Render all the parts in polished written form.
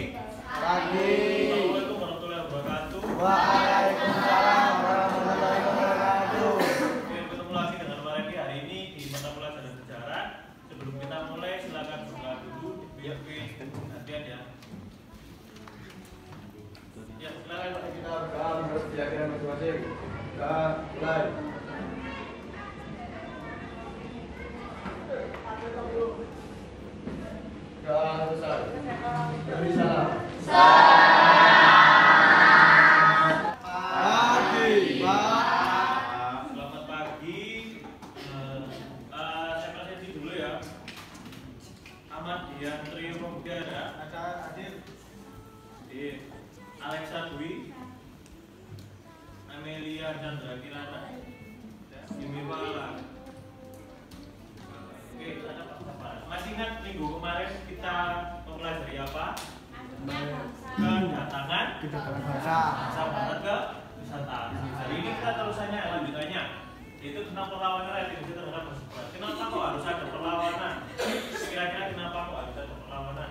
Pagi. Assalamualaikum warahmatullahi wabarakatuh. Waalaikumsalam warahmatullahi wabarakatuh. Oke, ketemu lagi dengan Pak Randy hari ini di mata pelajaran sejarah. Sebelum kita mulai, silakan buka dulu. Oke, hati-hati ya. Ya, silakan Pak. Kita berdoa menurut keyakinan masing-masing. Kita mulai. Doa besar. Beri salam. Pagi, Pak. Selamat pagi. Saya presentasi dulu ya. Ahmad Dian Triyono ada. Hadir. Alexa Dwi, Amelia Chandra Kirana, Jimmy Wala. Oke, ada apa? Masih ingat minggu kemarin kita mempelajari apa? Kedatangan Bangsa. bangsa barat ke Nusantara. Hari ini kita terusannya lanjutannya, yaitu tentang perlawanan rakyat Indonesia terhadap Persatuan. Kenapa kok harus ada perlawanan? Kira-kira kenapa kok harus ada perlawanan?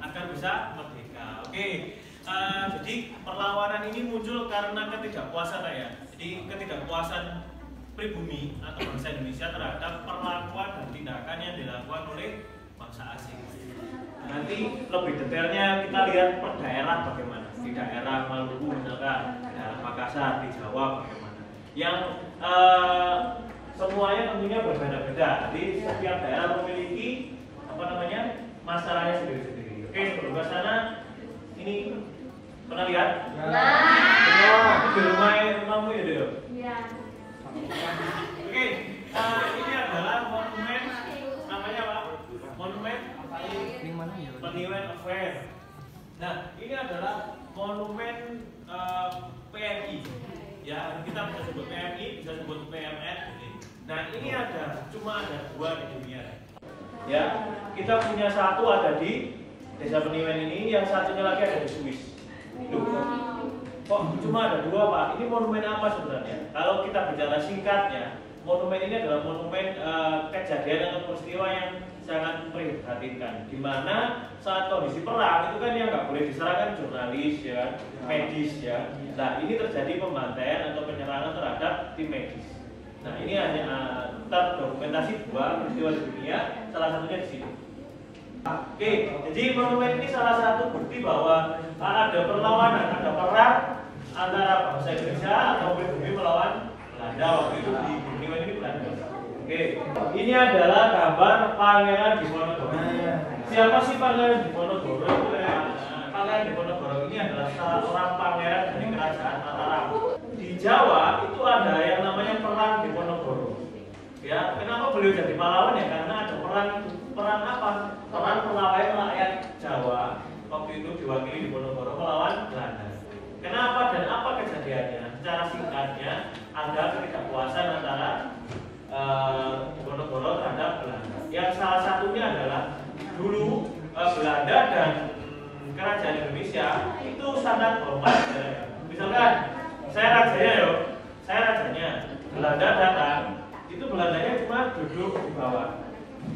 Agar bisa merdeka. Oke, jadi perlawanan ini muncul karena ketidakpuasan ya. Jadi ketidakpuasan pribumi atau bangsa Indonesia terhadap perlakuan dan tindakan yang dilakukan oleh bangsa asing. Nanti lebih detailnya kita lihat per daerah bagaimana. Di daerah Maluku misalkan, di daerah Makassar, di Jawa bagaimana. Yang semuanya tentunya berbeda-beda. Jadi setiap daerah memiliki masalahnya sendiri-sendiri. Oke, sebelum ke sana, ini pernah lihat? Semua di rumahmu ya, Deo? Iya. Oke, ini adalah monumen, namanya apa? Monumen Peniwen Affair. Nah, ini adalah monumen PNI. Ya, kita bisa sebut PNI, bisa sebut PMN. Nah, ini cuma ada dua di dunia. Ya, kita punya satu ada di Desa Peniwen ini, yang satunya lagi ada di Swiss. Kok cuma ada dua, Pak? Ini monumen apa sebenarnya? Kalau kita bicara singkatnya, monumen ini adalah monumen kejadian atau peristiwa yang sangat memprihatinkan. Di mana saat kondisi perang itu kan yang nggak boleh diserang kan jurnalis, ya, medis, ya. Nah, ini terjadi pembantaian atau penyerangan terhadap tim medis. Nah, ini hanya terdokumentasi dua peristiwa di dunia, salah satunya di sini. Oke, jadi monumen ini salah satu bukti bahwa ada perlawanan, ada perang antara bangsa Indonesia atau pribumi melawan Belanda. Waktu itu di monumen ini Belanda. Oke, ini adalah gambar Pangeran Diponegoro. Siapa sih Pangeran Diponegoro? Pangeran Diponegoro ini adalah salah seorang pangeran dari kerajaan Mataram. Di Jawa itu ada yang namanya Perang Diponegoro. Ya, kenapa beliau jadi pahlawan ya? Karena ada perang apa? Perang melawan rakyat Jawa. Waktu itu diwakili Diponegoro melawan Belanda. Kenapa dan apa kejadiannya? Secara singkatnya, ada ketidakpuasan antara Diponegoro terhadap Belanda. Yang salah satunya adalah dulu Belanda dan kerajaan Indonesia itu sangat hormat. Misalkan saya rajanya saya rajanya, Belanda datang. Itu Belandanya cuma duduk di bawah,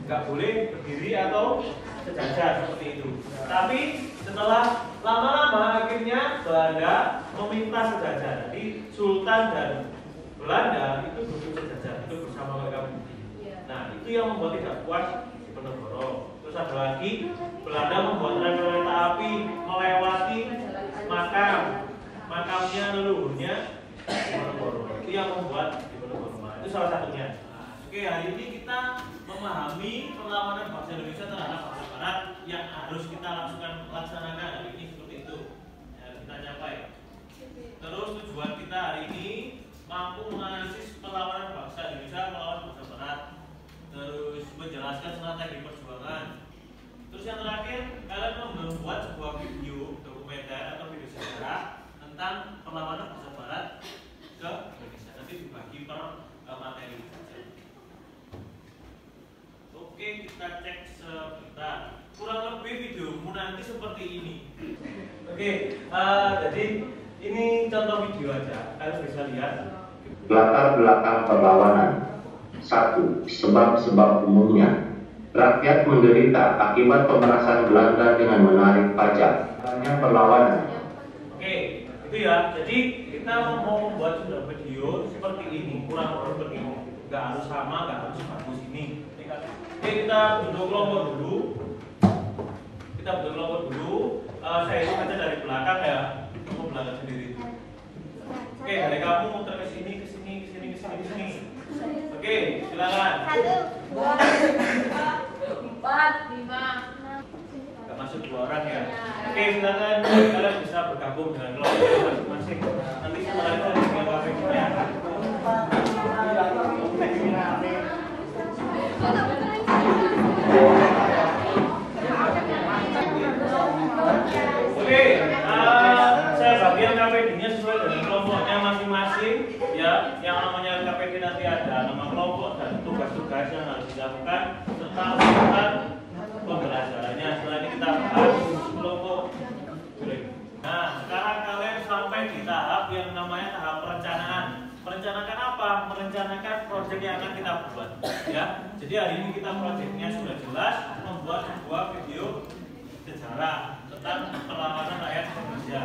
nggak boleh berdiri atau sejajar seperti itu. Tapi setelah lama-lama akhirnya Belanda meminta sejajar. Jadi Sultan dan Belanda itu duduk sejajar, duduk bersama mereka. Nah, itu yang membuat tidak puas Diponegoro. Terus ada lagi Belanda membuat rel kereta api melewati makamnya leluhurnya Diponegoro. Itu yang membuat Diponegoro. Itu salah satunya. Oke, hari ini kita memahami perlawanan bangsa Indonesia terhadap bangsa Barat yang harus kita laksanakan hari ini seperti itu. Ya, kita capai. Terus tujuan kita hari ini mampu menganalisis perlawanan bangsa Indonesia melawan bangsa Barat. Terus menjelaskan strategi perjuangan. Terus yang terakhir, kalian membuat sebuah video dokumenter atau video sejarah tentang perlawanan bangsa Barat ke Indonesia. Nanti dibagi per materi saja. Oke, kita cek sebentar. Kurang lebih videomu nanti seperti ini. Oke, jadi ini contoh video aja. Kalian bisa lihat. Latar belakang perlawanan. 1. Sebab-sebab umumnya. Rakyat menderita akibat pemerasan Belanda dengan menarik pajak. Hanya perlawanan. Oke, itu ya. Jadi kita mau membuat sebuah video seperti ini, kurang lebih seperti ini. Nggak harus sama, nggak harus bagus ini. Oke, kita bentuk kelompok dulu. Saya hitung aja dari belakang ya. Kamu belakang sendiri. Oke, dari kamu muter ke sini, ke sini, ke sini, ke sini, ke sini. Oke, silakan. 1, 2, 3, 4, 5. Gak masuk 2 orang ya. Oke, silakan kalian bisa bergabung dengan kelompok masing-masing. Nanti setelah itu ada yang KPK-nya. Oke, saya bagian KPD-nya sesuai dengan kelompoknya masing-masing. Ya, yang namanya KPD nanti ada nama kelompok dan tugas-tugas yang harus dilakukan serta urutan pembelajarannya. Setelah ini kita bahas kelompok. Nah, sekarang kalian sampai di tahap yang namanya tahap perencanaan. Merencanakan apa? Merencanakan proyek yang akan kita buat. Ya, jadi hari ini kita proyeknya sudah jelas, membuat sebuah video sejarah tentang perlawanan rakyat Indonesia.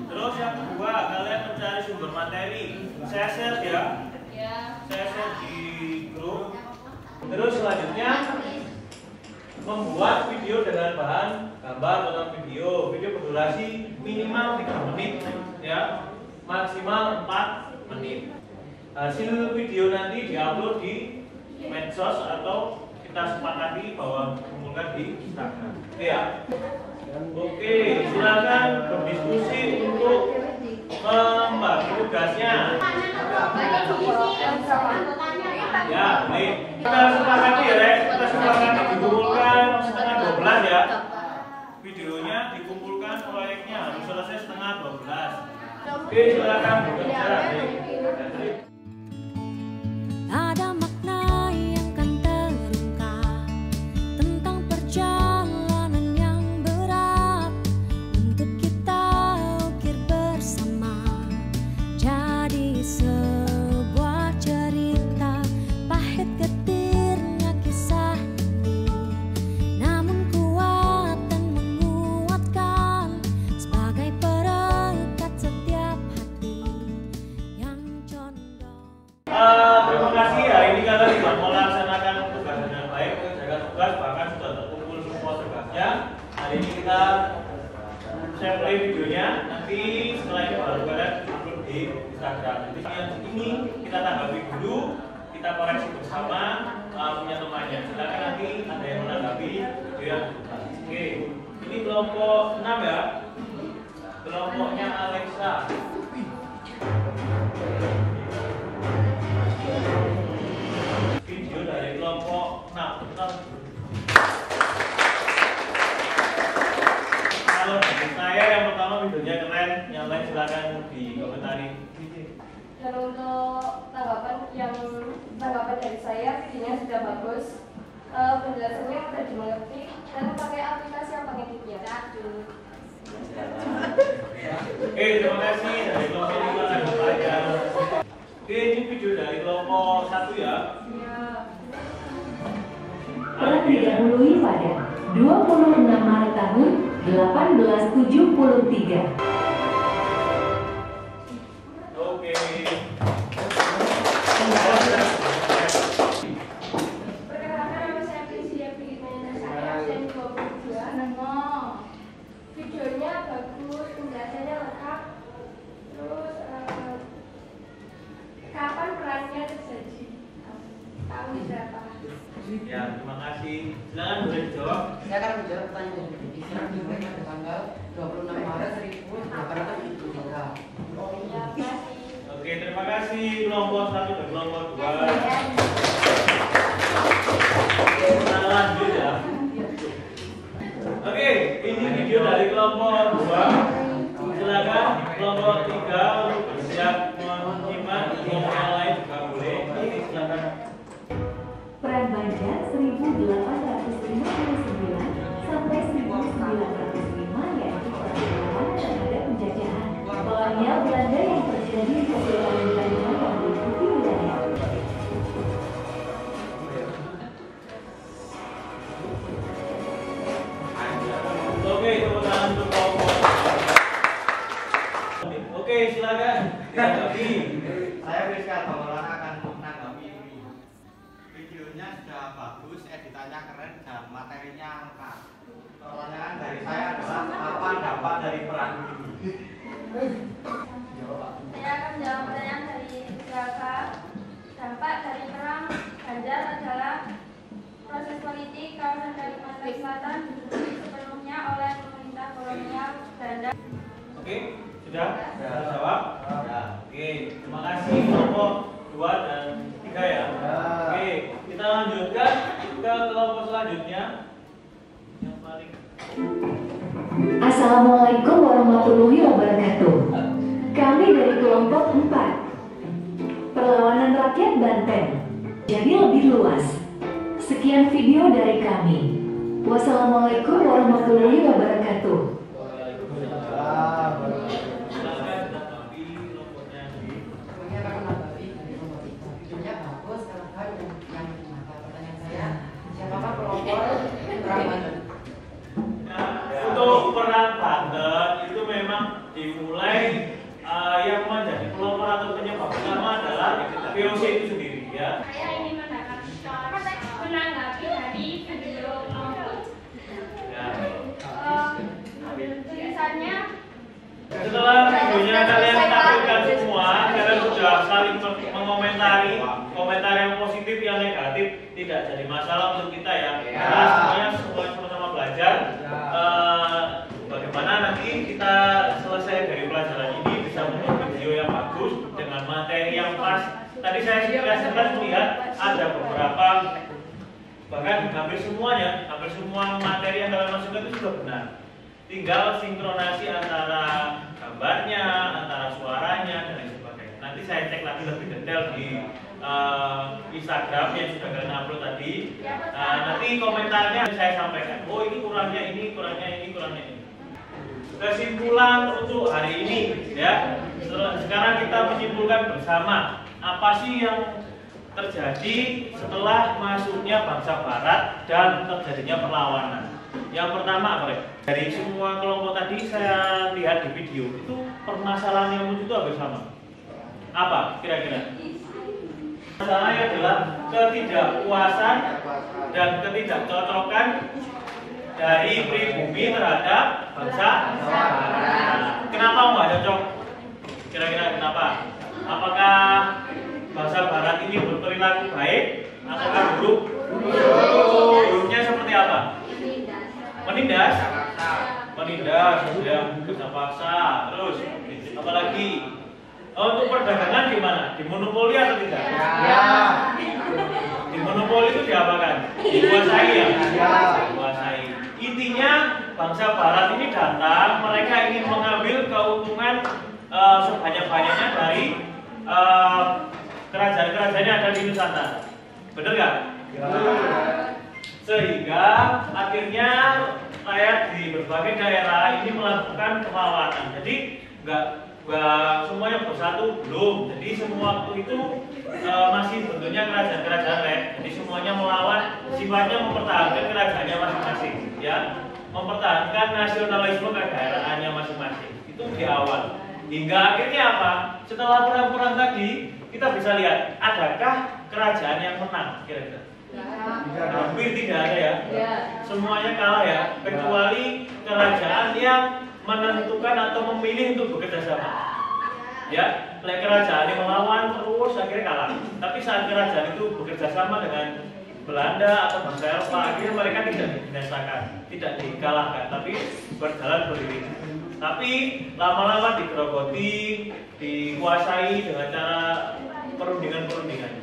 Terus yang kedua, kalian mencari sumber materi. Saya share ya. Saya share di grup. Terus selanjutnya membuat video dengan bahan gambar atau video berdurasi minimal 3 menit ya, maksimal 4 menit. Hasil video nanti diupload di medsos atau kita sepakati bahwa kumpulkan di Instagram. Ya. Oke, silakan berdiskusi untuk membagi tugasnya. Ya, boleh. Kita sepakati ya, Rek. Kita sepakati dikumpulkan setengah 12 ya. Videonya dikumpulkan, proyeknya harus selesai setengah 12. Oke, silakan bekerja. Ada makna yang kan terungkap tentang perjalanan yang berat untuk kita ukir bersama. Jadi sebuah cerita pahit getirnya kisah ini, namun kuat dan menguatkan sebagai perekat setiap hati yang condong. Terima kasih ya, ini kalian sudah melaksanakan tugas dengan baik, jaga tugas, bahkan sudah terkumpul semua tugasnya. Hari ini kita share play videonya, nanti setelah itu baru kalian upload di Instagram. Jadi yang ini kita tanggapi dulu, kita koreksi bersama punya temannya. Silakan nanti ada yang menanggapi video yang kita. Oke, ini kelompok 6 ya, kelompoknya Alexa. Video dari kelompok 6. Kalau dari saya yang pertama videonya keren, yang lain silakan dikomentari. Dan untuk tanggapan dari saya, videonya sudah bagus, penjelasannya mudah dimengerti dan pakai aplikasi apa ngeditnya. Oke, terima kasih dari kelompok 5 dan saya. Oke, ini video dari kelompok 1 ya. Telah didahului pada 26 Maret tahun 1873. Oke. Perkenalkan, nama saya Priscilla Filipina saya absen 22. Videonya bagus, penjelasannya lengkap. Terus kapan perannya terjadi? Tahun berapa? Ya, terima kasih. Silakan boleh dijawab. Saya akan menjawab pertanyaan dari Islam pada tanggal 26 Maret 1873. Ya, kasih. Oke, terima kasih kelompok 1 dan kelompok 2. Kita lanjut ya. Oke, ini video dari kelompok 2. Silakan kelompok 3 untuk bersiap menyimak, kelompok yang lain juga boleh. Ini silakan. Peran Banjar 1859 sampai 1905 yaitu perlawanan terhadap penjajahan. Kolonial Belanda yang terjadi setiap Banjar yang meliputi wilayah. Ditanggapi. Saya Rizka Maulana akan menanggapi ini. Videonya sudah bagus, editannya keren, dan materinya lengkap. Pertanyaan dari saya adalah apa dampak dari perang ini? Saya akan menjawab pertanyaan dari Kakak. Dampak dari perang Ganjar adalah proses politik kawasan Kalimantan Selatan diduduki sepenuhnya oleh pemerintah kolonial Belanda. Oke, sudah? Sudah jawab? Ya. Oke, terima kasih kelompok 2 dan 3 ya. Oke, kita lanjutkan ke kelompok selanjutnya. Yang paling. Assalamualaikum warahmatullahi wabarakatuh. Kami dari kelompok 4 Perlawanan Rakyat Banten. Jadi lebih luas. Sekian video dari kami. Wassalamualaikum warahmatullahi wabarakatuh. Pokoknya akan menanggapi dari kelompok kita. Videonya bagus, lengkap, yang mata. Pertanyaan saya, siapakah pelopor perang Banten? Untuk perang Banten itu memang dimulai yang menjadi pelopor atau penyebab utama adalah VOC itu sendiri ya. Saya ingin menanggapi dari video Ya. tulisannya. Setelah videonya kalian tampilkan semua, kalian sudah saling mengomentari, komentar yang positif, yang negatif, tidak jadi masalah untuk kita ya. Karena semuanya sama-sama belajar. Bagaimana nanti kita selesai dari pelajaran ini bisa membuat video yang bagus dengan materi yang pas. Tadi saya sudah melihat ada beberapa, bahkan hampir semua materi yang kalian masukkan itu sudah benar. Tinggal sinkronasi antara gambarnya, antara suaranya dan lain sebagainya. Nanti saya cek lagi lebih detail di Instagram yang sudah kalian upload tadi. Nanti komentarnya saya sampaikan. Oh ini kurangnya ini, kurangnya ini, kurangnya ini. Kesimpulan untuk hari ini ya. Sekarang kita menyimpulkan bersama apa sih yang terjadi setelah masuknya bangsa Barat dan terjadinya perlawanan. Yang pertama apa ya? Dari semua kelompok tadi saya lihat di video itu permasalahan yang muncul itu hampir sama. Apa kira-kira? Masalahnya adalah ketidakpuasan dan ketidakcocokan dari pribumi terhadap bangsa Barat. Kenapa nggak cocok? Kira-kira kenapa? Apakah bangsa Barat ini berperilaku baik ataukah buruk? Buruknya seperti apa? Menindas, ya, bisa paksa, terus apalagi untuk perdagangan gimana? Dimonopoli atau tidak? Ya. Dimonopoli itu diapakan? Dikuasai ya? Dikuasai. Intinya bangsa Barat ini datang, mereka ingin mengambil keuntungan sebanyak-banyaknya dari kerajaan-kerajaan yang ada di Nusantara. Benar nggak? Ya. Sehingga akhirnya rakyat di berbagai daerah ini melakukan perlawanan. Jadi nggak semuanya bersatu belum. Jadi semua waktu itu masih bentuknya kerajaan-kerajaan lain. Jadi semuanya melawan, sifatnya mempertahankan kerajaannya masing-masing, ya, mempertahankan nasionalisme kedaerahannya masing-masing. Itu di awal. Hingga akhirnya apa? Setelah perang-perang tadi kita bisa lihat adakah kerajaan yang menang kira-kira? Hampir tidak ada ya. Semuanya kalah ya, kecuali kerajaan yang menentukan atau memilih untuk bekerja sama. Ya, kerajaan yang melawan terus akhirnya kalah. Tapi saat kerajaan itu bekerja sama dengan Belanda atau bangsa Eropa, akhirnya mereka tidak dibinasakan, tidak dikalahkan, tapi berjalan beriring. Tapi lama-lama digerogoti, dikuasai dengan cara perundingan-perundingan.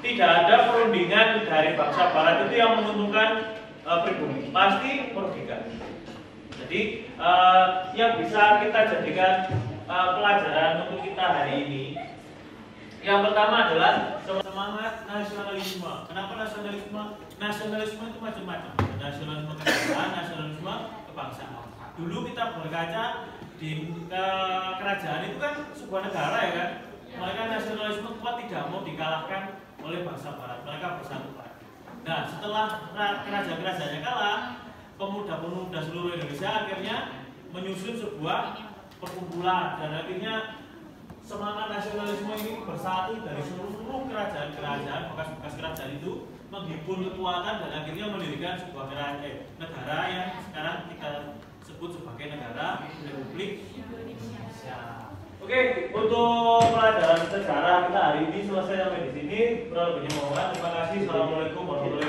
Tidak ada perundingan dari bangsa Barat itu yang menguntungkan pribumi, pasti merugikan. Jadi yang bisa kita jadikan pelajaran untuk kita hari ini, yang pertama adalah semangat nasionalisme. Kenapa nasionalisme? Nasionalisme itu macam-macam. Nasionalisme kenegaraan, nasionalisme kebangsaan. Dulu kita berkaca di kerajaan itu kan sebuah negara ya kan. Mereka nasionalisme kuat, tidak mau dikalahkan oleh bangsa Barat. Mereka bersatu padu. Nah, setelah kerajaan-kerajaannya kalah, pemuda-pemuda seluruh Indonesia akhirnya menyusun sebuah perkumpulan dan akhirnya semangat nasionalisme ini bersatu dari seluruh kerajaan-kerajaan, bekas-bekas kerajaan itu menghimpun kekuatan dan akhirnya mendirikan sebuah negara yang sekarang kita sebut sebagai negara Republik Indonesia. Oke, untuk pelajaran sejarah kita hari ini selesai sampai di sini. Kurang lebihnya mohon. Terima kasih. Assalamualaikum warahmatullahi wabarakatuh.